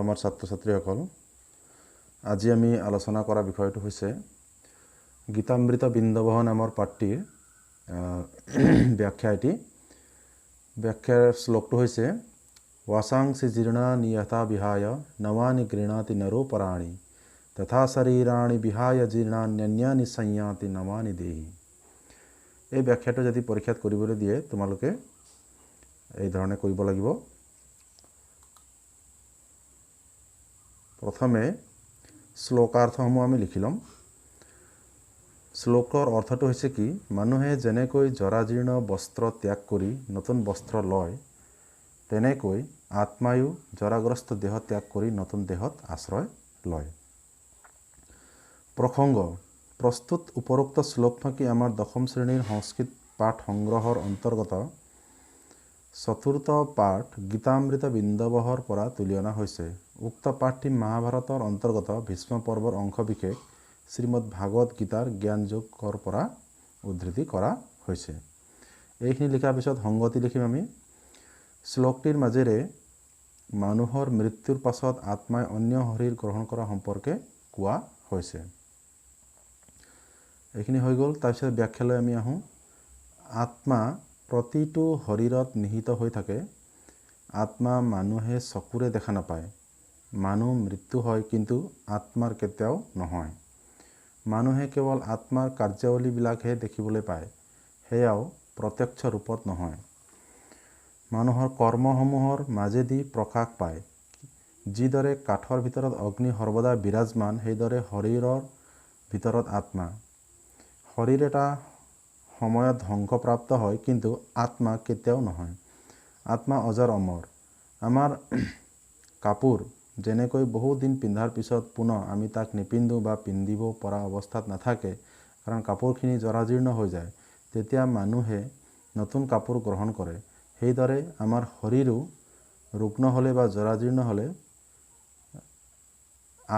আমাৰ ছাত্ৰ ছাত্ৰীসকল, আজি আমি আলোচনা কৰা বিষয়টো হৈছে গীতামৃত বিন্দবহ নামৰ পাঠটিৰ ব্যাখ্যা। এটি ব্যাখ্যাৰ শ্লোকটো হৈছে वासांसि जीर्णानि यथा विहाय नवानि गृह्णाति नरो पराणि तथा शरीराणि विहाय जीर्णान्यन्यानि संयाति नवानि देहि। এই ব্যাখ্যাটো যদি পৰীক্ষাত কৰিবলৈ দিয়ে তোমালোকে এই ধৰণে কৰিব লাগিব। প্ৰথমে শ্লোকাৰ্থসমূহ আমি লিখি ল'ম। শ্লোকৰ অৰ্থটো হৈছে কি, মানুহে যেনেকৈ জৰাজীৰ্ণ বস্ত্ৰ ত্যাগ কৰি নতুন বস্ত্ৰ লয়, তেনেকৈ আত্মায়ো জৰাগ্ৰস্ত দেহ ত্যাগ কৰি নতুন দেহত আশ্ৰয় লয়। প্ৰসংগ প্ৰস্তুত উপৰোক্ত শ্লোকফাঁকি আমাৰ দশম শ্ৰেণীৰ সংস্কৃত পাঠ সংগ্ৰহৰ অন্তৰ্গত চতুৰ্থ পাঠ গীতামৃত বিন্দবহৰ পৰা তুলি অনা হৈছে। উক্ত পাঠটি মহাভাৰতৰ অন্তৰ্গত ভীষ্ম পৰ্বৰ অংশ বিশেষ শ্ৰীমদ ভাগৱত গীতাৰ জ্ঞানযোগৰ পৰা উদ্ধৃতি কৰা হৈছে। এইখিনি লিখাৰ পিছত সংগতি লিখিম আমি। শ্লোকটিৰ মাজেৰে মানুহৰ মৃত্যুৰ পাছত আত্মাই অন্য শৰীৰ গ্ৰহণ কৰা সম্পৰ্কে কোৱা হৈছে। এইখিনি হৈ গ'ল। তাৰপিছত ব্যাখ্যালৈ আমি আহোঁ। আত্মা প্ৰতিটো শৰীৰত নিহিত হৈ থাকে। আত্মা মানুহে চকুৰে দেখা নাপায়। মানুহ মৃত্যু হয়, কিন্তু আত্মাৰ কেতিয়াও নহয়। মানুহে কেৱল আত্মাৰ কাৰ্যাৱলীবিলাকহে দেখিবলৈ পায়, সেয়াও প্ৰত্যক্ষ ৰূপত নহয়। মানুহৰ কৰ্মসমূহৰ মাজেদি প্ৰকাশ পায়। যিদৰে কাঠৰ ভিতৰত অগ্নি সৰ্বদা বিৰাজমান, সেইদৰে শৰীৰৰ ভিতৰত আত্মা। শৰীৰ এটা সময়ত ধ্বংসপ্ৰাপ্ত হয়, কিন্তু আত্মা কেতিয়াও নহয়। আত্মা অজৰ অমৰ। আমাৰ কাপোৰ যেনেকৈ বহুদিন পিন্ধাৰ পিছত পুনৰ আমি তাক নিপিন্ধোঁ বা পিন্ধিব পৰা অৱস্থাত নাথাকে, কাৰণ কাপোৰখিনি জৰাজীৰ্ণ হৈ যায়, তেতিয়া মানুহে নতুন কাপোৰ গ্ৰহণ কৰে। সেইদৰে আমাৰ শৰীৰো ৰুগ্ন হ'লে বা জৰাজীৰ্ণ হ'লে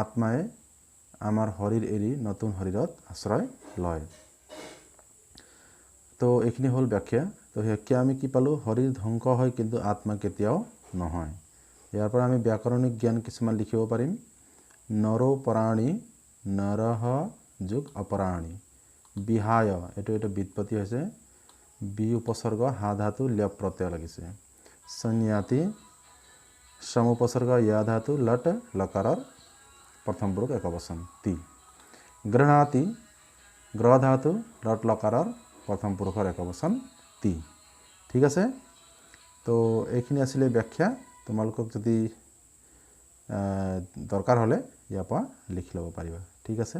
আত্মাই আমাৰ শৰীৰ এৰি নতুন শৰীৰত আশ্ৰয় লয়। তো এইখিনি হ'ল ব্যাখ্যা। তো ব্যাখ্যা আমি কি পালোঁ? শৰীৰ ধ্বংস হয়, কিন্তু আত্মা কেতিয়াও নহয়। ইয়াৰ পৰা আমি ব্যাকৰণিক জ্ঞান কিছুমান লিখিব পাৰিম। নৰো পৰাণী, নৰহ যোগ অপৰাণী, বিহায়, এইটো ব্যুৎপত্তি হৈছে। বি উপসৰ্গ হা ধাতু ল্য প্ৰত্যয় লাগিছে। সংয়াতি সম উপসৰ্গ ইয়া ধাতু লট লকাৰৰ প্ৰথম পুৰুষ একবচন তি। গৃহণাতি গ্ৰহ ধাতু লট লকাৰৰ প্ৰথম পুৰুষৰ একবচন তি। ঠিক আছে। তো এইখিনি আছিলে ব্যাখ্যা। তোমালোকক যদি দৰকাৰ হ'লে ইয়াৰ পৰা লিখি ল'ব পাৰিবা। ঠিক আছে।